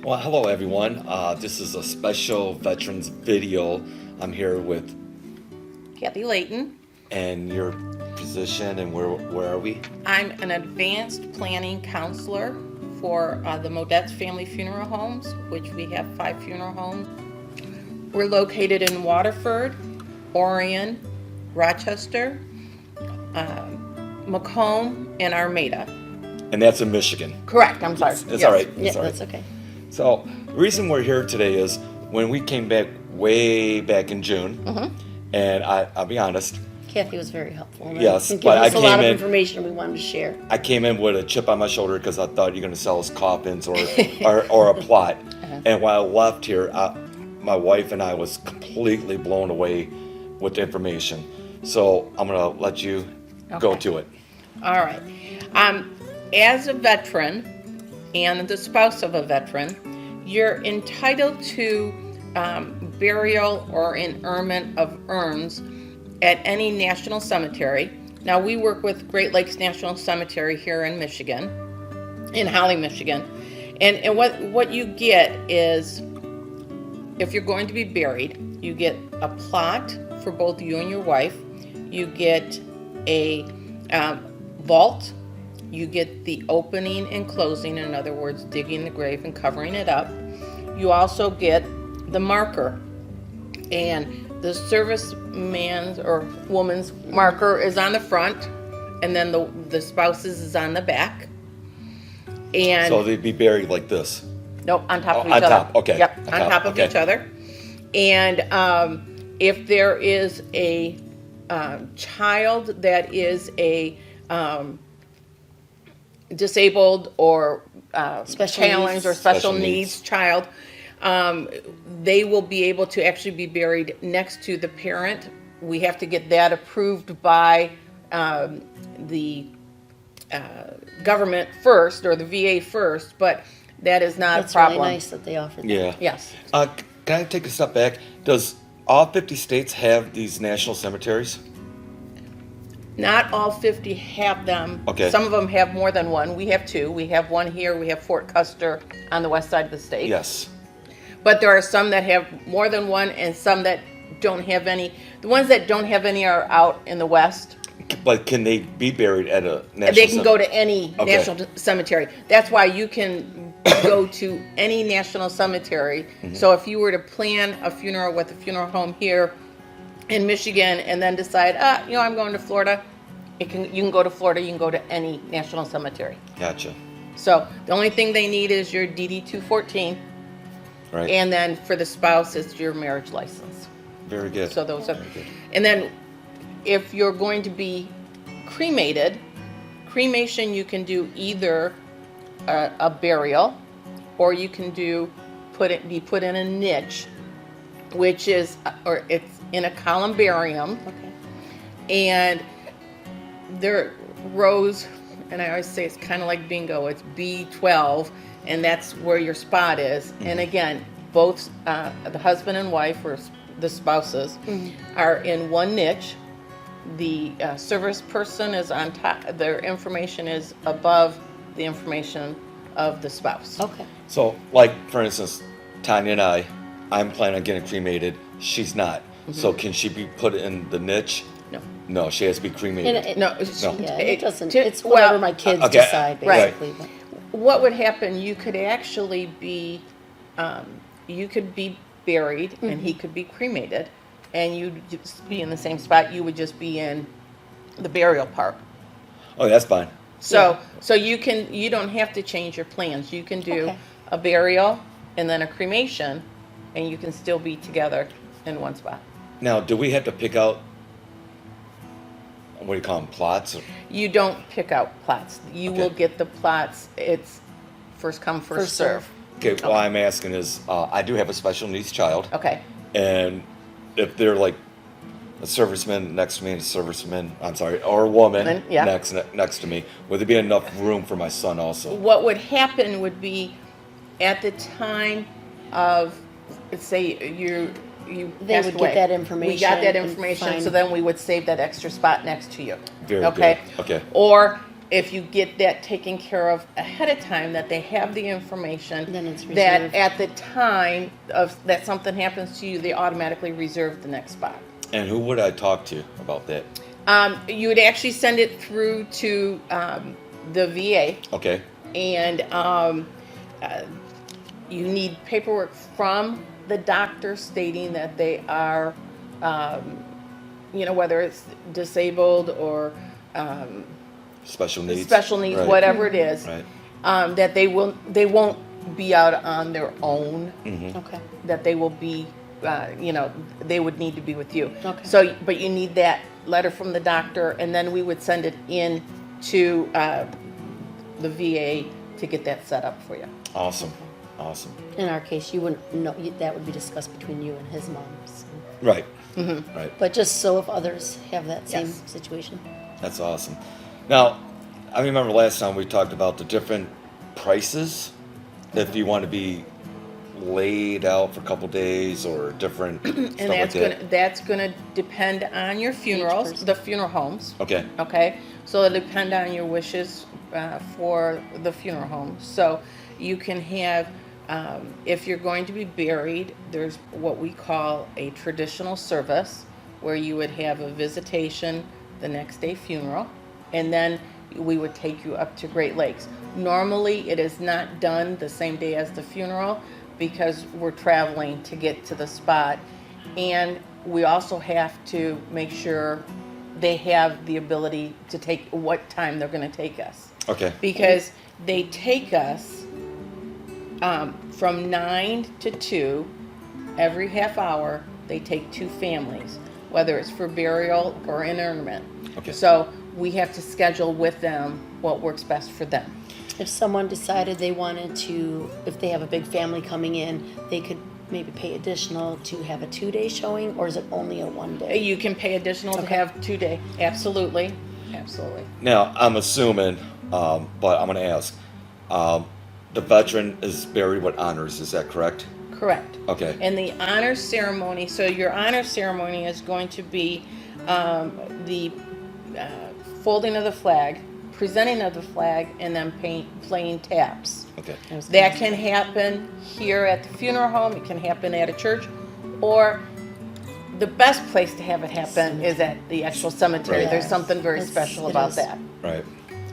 Well, hello everyone. This is a special veterans video. I'm here with, Kathy Layton. and your position, and where are we? I'm an advanced planning counselor for the Modette's Family Funeral Homes, which we have 5 funeral homes. We're located in Waterford, Orion, Rochester, Macomb, and Armada. And that's in Michigan. Correct, I'm sorry. It's Yes. all right. Yeah, It's all right. that's okay. So the reason we're here today is when we came back way back in June, and I'll be honest, Kathy was very helpful. and Yes, gave but us I a lot came of in- information we wanted to share. I came in with a chip on my shoulder because I thought you're going to sell us coffins or a plot. And when I left here, my wife and I was completely blown away with the information. So I'm going to let you go Okay. to it. All right. As a veteran and the spouse of a veteran, you're entitled to burial or interment of urns at any national cemetery. Now, we work with Great Lakes National Cemetery here in Michigan, in Holly, Michigan. And what you get is, if you're going to be buried, you get a plot for both you and your wife. You get a vault. You get the opening and closing, in other words, digging the grave and covering it up. You also get the marker. And the serviceman's or woman's marker is on the front, and then the spouse's is on the back. And So they'd be buried like this. nope, on top of Oh, each on other. top, okay. Yep, On on top, top of okay. each other. And if there is a child that is a disabled or Special challenged needs. or special Special needs needs. child, they will be able to actually be buried next to the parent. We have to get that approved by the government first, or the VA first, but that is not That's a problem. really nice that they offered that. Yeah. Yes. Can I take a step back? Does all 50 states have these national cemeteries? Not all 50 have them. Okay. Some of them have more than one. We have 2. We have one here. We have Fort Custer on the west side of the state. Yes. But there are some that have more than one and some that don't have any. The ones that don't have any are out in the west. But can they be buried at a national They can go to any Okay. national cemetery. That's why you can go to any national cemetery. So if you were to plan a funeral with a funeral home here in Michigan and then decide, I'm going to Florida, you can go to Florida, you can go to any national cemetery. Gotcha. So the only thing they need is your DD 214, Right. and then for the spouse, it's your marriage license. Very good. So those are, and then if you're going to be cremated, cremation, you can do either a burial, or you can be put in a niche, which is, or it's in a columbarium, Okay. and there rows, and I always say it's kind of like bingo. It's B12, and that's where your spot is. And again, both the husband and wife, or the spouses, are in one niche. The service person is on top. Their information is above the information of the spouse. Okay. So, like, for instance, Tanya and I'm planning on getting cremated. She's not. So can she be put in the niche? No. No, she has to be cremated. And it, No, yeah, it doesn't. to- It's whatever well, my kids okay, decide, right. basically. But What would happen? You could actually be, you could be buried, and he could be cremated, and you'd just be in the same spot. You would just be in the burial part. Oh, that's fine. So you don't have to change your plans. You can do Okay. a burial and then a cremation, and you can still be together in one spot. Now, do we have to pick out, what do you call them, plots? You don't pick out plots. You Okay. will get the plots. It's first come, first First serve. serve. Okay, what I'm asking is, I do have a special needs child. Okay. And if they're like a serviceman next to me and a serviceman, I'm sorry, or a woman Yeah. next to me, would there be enough room for my son also? What would happen would be, at the time of, let's say you They passed would get away. that We information got that and information, so find- then we would save that extra spot next to you. Very Okay? good. Okay. Or if you get that taken care of ahead of time, that they have the information, Then it's that reserved. at the time of that something happens to you, they automatically reserve the next spot. And who would I talk to about that? You would actually send it through to the VA, Okay. and you need paperwork from the doctor stating that they are, whether it's disabled or Special needs. special needs, Right. whatever it is, Right. that they won't be out on their own. Okay. That they will be, they would need to be with you. Okay. So, but you need that letter from the doctor, and then we would send it in to the VA to get that set up for you. Awesome. Awesome. In our case, you wouldn't know, that would be discussed between you and his mom. So. Right. Right. But just so if others have that same Yes. situation. That's awesome. Now, I remember last time we talked about the different prices if you want to be laid out for a couple days or different stuff And like that. that's gonna depend on your funerals, person. the funeral homes. Okay. Okay, so it'll depend on your wishes for the funeral home. So you can have, if you're going to be buried, there's what we call a traditional service, where you would have a visitation, the next day funeral, and then we would take you up to Great Lakes. Normally, it is not done the same day as the funeral because we're traveling to get to the spot, and we also have to make sure they have the ability to take what time they're going to take us, Okay. because they take us from 9 to 2 every half hour. They take 2 families, whether it's for burial or interment. Okay. So we have to schedule with them what works best for them. If someone decided they wanted to, if they have a big family coming in, they could maybe pay additional to have a 2-day showing, or is it only a 1-day? You can pay additional to Okay. have 2-day. Absolutely. Absolutely. Now, I'm assuming, but I'm going to ask, the veteran is buried with honors, is that correct? Correct. Okay. And the honor ceremony, so your honor ceremony is going to be the folding of the flag, presenting of the flag, and then playing taps. Okay. That can happen here at the funeral home, it can happen at a church, or the best place to have it happen is at the actual cemetery. Right. There's something very It's- special it about is. that. Right.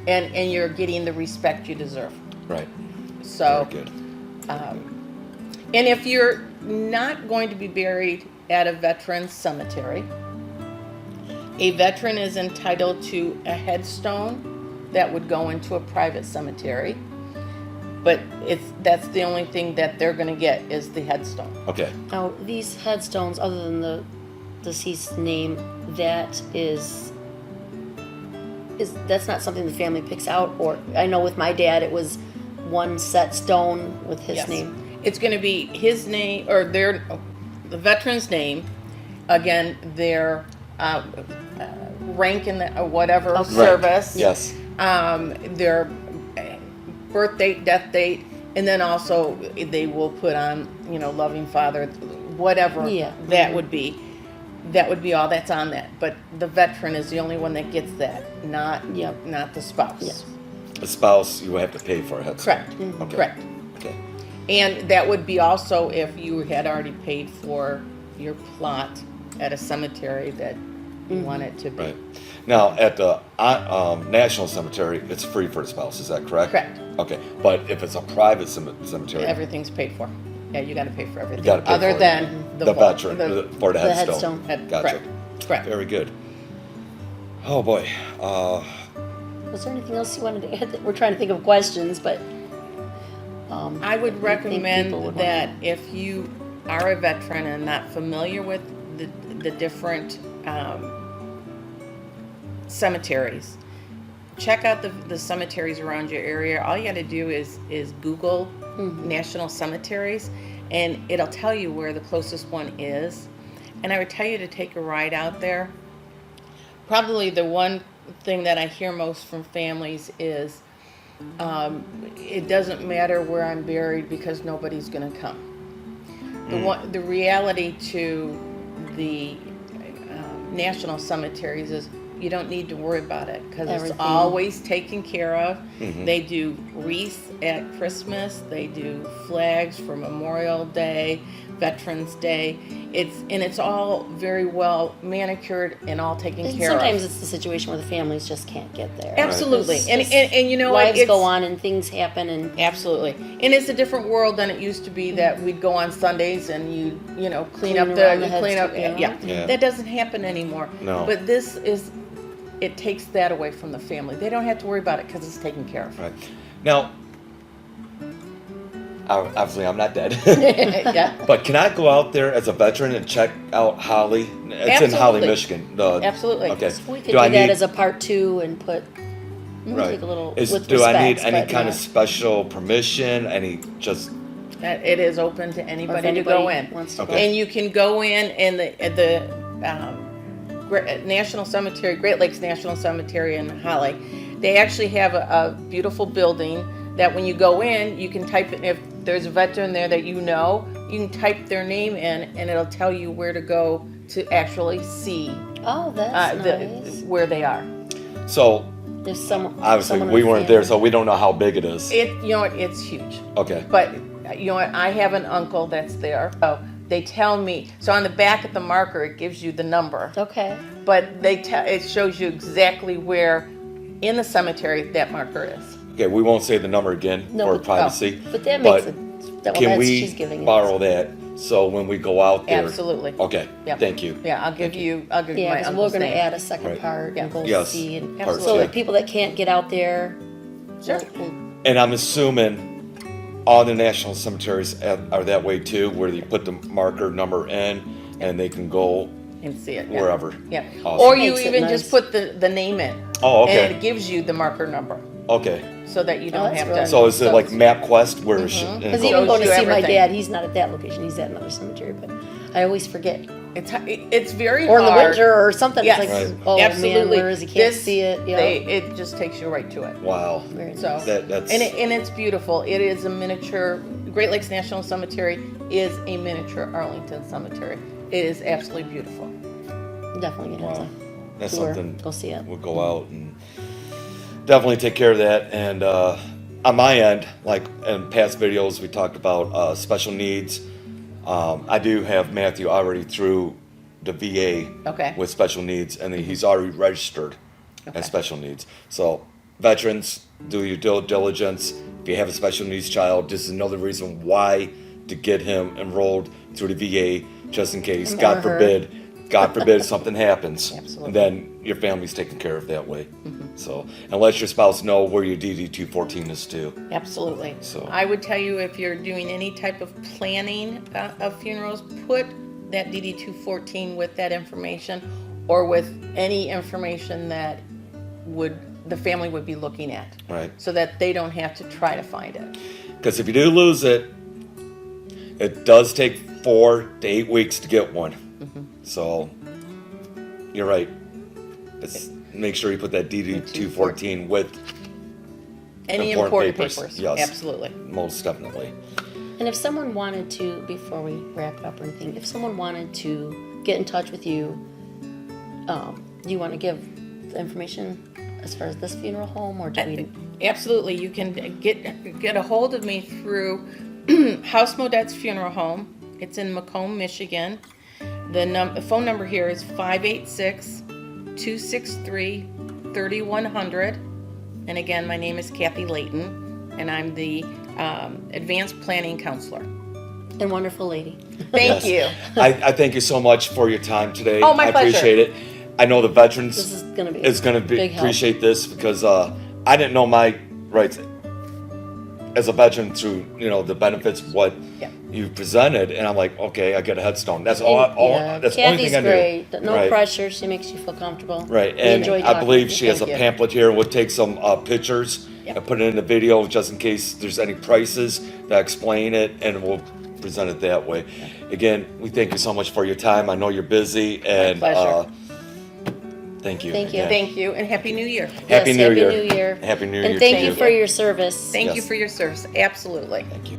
And you're getting the respect you deserve. Right. So, Very good. and if you're not going to be buried at a veteran's cemetery, a veteran is entitled to a headstone that would go into a private cemetery. But that's the only thing that they're going to get is the headstone. Okay. Now, these headstones, other than the deceased name, that's not something the family picks out? Or I know with my dad, it was one set stone with his Yes. name. It's going to be his name or the veteran's name. Again, their rank in the whatever Okay. service. Yes. Their birth date, death date, and then also they will put on, loving father, whatever Yeah. that would be. That would be all that's on that. But the veteran is the only one that gets that, not Yep. not the spouse. Yes. A spouse, you have to pay for a headstone. Correct. Okay. Correct. Okay. And that would be also if you had already paid for your plot at a cemetery that you want it to be. Right. Now, at the National Cemetery, it's free for the spouse, is that correct? Correct. Okay. But if it's a private cemetery, Everything's paid for. Yeah, you got to pay for everything. gotta pay other for it. than the veteran, for the the headstone. headstone. Gotcha. Correct. Correct. Very good. Oh, boy. Was there anything else you wanted to add? We're trying to think of questions, but I would think recommend people would that wanna if you are a veteran and not familiar with the different cemeteries, check out the cemeteries around your area. All you got to do is Google national cemeteries, and it'll tell you where the closest one is. And I would tell you to take a ride out there. Probably the one thing that I hear most from families is it doesn't matter where I'm buried because nobody's going to come. The reality to the national cemeteries is you don't need to worry about it because it's Everything. always taken care of. They do wreaths at Christmas. They do flags for Memorial Day, Veterans Day. It's all very well manicured and all taken And care of. sometimes it's the situation where the families just can't get there. Absolutely, It's and, just and you know what? lives It's- go on and things happen and Absolutely, and it's a different world than it used to be. That we'd go on Sundays and you know clean up around the clean up. headstone, Yeah. Yeah. That doesn't happen anymore. No. But this is, it takes that away from the family. They don't have to worry about it because it's taken care of. Right. Now, obviously I'm not dead. Yeah, But can I go out there as a veteran and check out Holly? It's in Holly, Absolutely. Michigan. Absolutely. Okay. we could do that as a part 2 and put right? take a little Is, with do I need respects, any but kind yeah. of special permission? Any just it is open to Or if anybody to go anybody in, wants to Okay. go. and you can go in and the National Cemetery, Great Lakes National Cemetery in Holly. They actually have a beautiful building that when you go in, you can type in, if there's a veteran there that you know, you can type their name in and it'll tell you where to go to actually see Oh, that's nice. where they are. so. There's someone. Obviously, someone in we the weren't there, family. so we don't know how big it is. You know what, it's huge. Okay. But you know what, I have an uncle that's there. So they tell me, so on the back of the marker, it gives you the number. Okay. But it shows you exactly where in the cemetery that marker is. Okay, we won't say the number again No, for but- privacy. But that makes it. Well, Can that's, we she's giving borrow it. that so when we go out there? Absolutely. Okay. Yep. Thank you. Yeah, I'll give you Yeah, my because we're uncle's going to name. add a second Right. part Yeah. and go Yes. see. And Part so two. like people that can't get out there. Sure. we'll- And I'm assuming all the national cemeteries are that way too, where you put the marker number in and they can go And see it. Yeah. wherever. Yeah. Awesome. Or you Makes it even nice. just put the name in. Oh, okay. And it gives you the marker number Okay. so that you don't that's have really to. So is it like MapQuest where Because and Shows even going to you see my everything. dad, he's not at that location. He's at another cemetery, but I always forget. It's very Or in the hard. winter or something. Yes. It's like, Right. oh man, Absolutely. where is he? Can't This- see it. Yeah. It just takes you right to it. wow. Very So nice. That's and it's beautiful. It is a miniature. Great Lakes National Cemetery is a miniature Arlington cemetery. It is absolutely beautiful. Definitely gonna wow. have That's to tour. something Go see it. we'll go out and definitely take care of that. And on my end, like in past videos, we talked about special needs. I do have Matthew already through the VA Okay. with special needs, and he's already registered Okay. as special needs. So veterans, do your due diligence. If you have a special needs child, this is another reason why to get him enrolled through the VA, just in case, Him or God her. forbid something happens. Absolutely. And then your family's taken care of that way. So, and let your spouse know where your DD-214 is too. Absolutely. So- I would tell you if you're doing any type of planning of funerals, put that DD-214 with that information or with any information that the family would be looking at. Right. So that they don't have to try to find it. Because if you do lose it, it does take 4 to 8 weeks to get one. So, you're right. Make sure you put that DD-214 with Any Important important papers, papers. yes. Absolutely. most definitely. And if someone wanted to, before we wrap it up or anything, if someone wanted to get in touch with you, do you want to give the information as far as this funeral home, or do we? Absolutely. You can get a hold of me through House Modette's Funeral Home. It's in Macomb, Michigan. The phone number here is 586-263-3100. And again, my name is Kathy Layton, and I'm the Advanced Planning Counselor. And wonderful lady. Thank you. I thank you so much for your time today. Oh, my I pleasure. appreciate it. I know the veterans This is gonna be big help. appreciate this because I didn't know my rights as a veteran through the benefits what Yeah. you presented, and I'm like, okay, I get a headstone. That's all. Yeah, That's the only Kathy's thing I great. do. No Right. pressure. She makes you feel comfortable. Right, We and enjoy I talking believe with she you. has a Thank you. pamphlet here. We'll take some pictures Yep. and put it in the video just in case there's any prices that explain it, and we'll present it that way. Again, we thank you so much for your time. I know you're busy, and pleasure. thank you. Thank you. again. Thank you, and Happy New Year. Happy Yes, New Happy Year. New Year. Happy New And Year thank to you you. for your service. Thank you Yes. for your service. Absolutely. Thank you.